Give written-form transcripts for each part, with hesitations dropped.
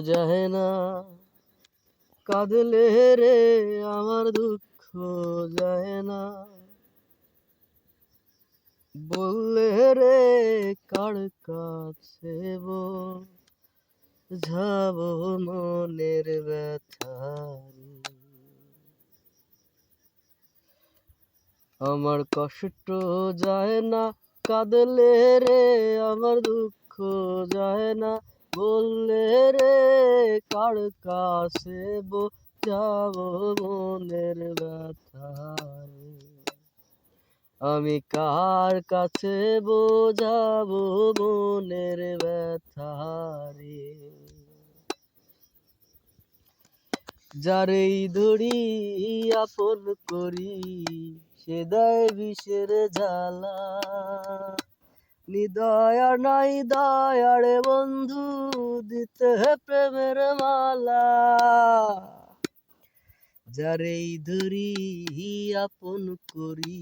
যায় না, কাঁদলে রে আমার দুঃখ যায় না, বললে রে কার কাছে বোঝাবো মনের ব্যথা। আমার কষ্ট যায় না, কাঁদলে রে আমার দুঃখ যায় না, বললে রে কার কাছে বোঝাবো মনের ব্যথা। আমি কার কাছে বোঝাবো মনের ব্যথা রে। যারেই ধরি আপন করি, সে দেয় বিষের জ্বালা। নিদয়া নাই দয়ারে বন্ধু, দিতে প্রেমের মালা। যারেই ধরি আপন করি,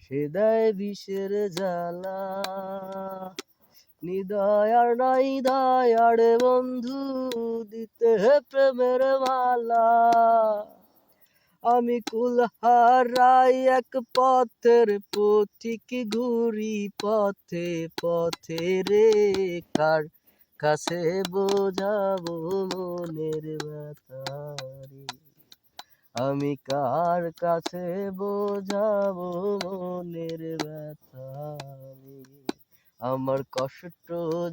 সে দেয় বিষের জ্বালা। নিদয়ার নাই দয়ারে বন্ধু, দিতে প্রেমের মালা। আমি কুলহারাই এক পথের পথিক, ঘুরি পথে পথে রে, কার কাছে বোঝাবো মনের ব্যথা রে। আমি কার কাছে বোঝাবো মনের ব্যথা রে। আমার কষ্ট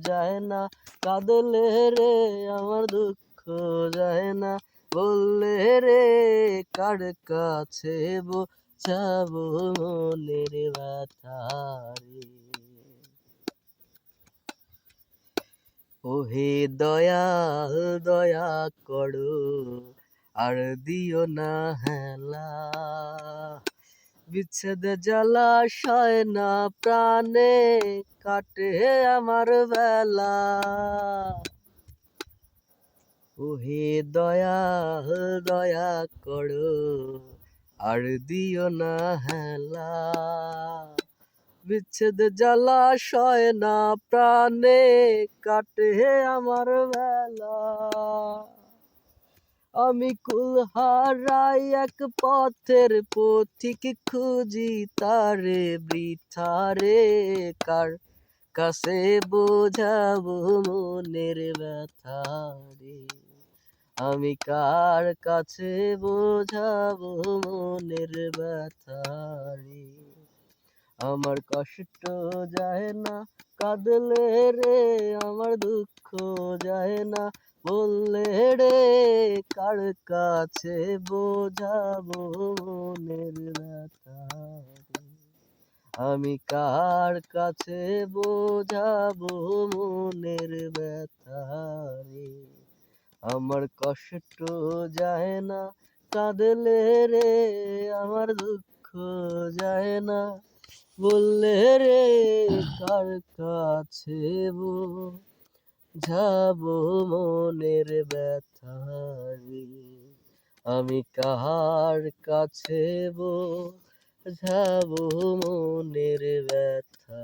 যায় না, কাঁদলে রে আমার দুঃখ যায় না, বললে রে কার কাছে বোঝাবো মনের ব্যথা রে। ওহে দয়াল দয়া করো, আর দিও না হেলা। বিচ্ছেদ জ্বালা সয় না প্রাণে, কাটে আমার বেলা। ওহে দয়াল দয়া করো, আর দিও না হেলা। বিচ্ছেদ জ্বালা সয় না প্রাণে, কাটে আমার বেলা। আমি কুলহারাই এক পথের পথিক, খুঁজি তারে বৃথারে, কার কাছে বোঝাবো মনের ব্যথা রে। আমি কার কাছে বোঝাবো মনের ব্যথা রে। আমার কষ্ট যায় না, কাঁদলে রে আমার দুঃখ যায় না, বললে রে কার কাছে বোঝাবো মনের ব্যথা রে। আমি কার কাছে বোঝাবো মনের ব্যথা রে। আমার কষ্ট যায় না, কাঁদলে রে আমার দুঃখ যায় না, বললে রে কার কাছে বোঝাবো মনের ব্যথা রে। আমি কার কাছে বোঝাবো মনের ব্যথা।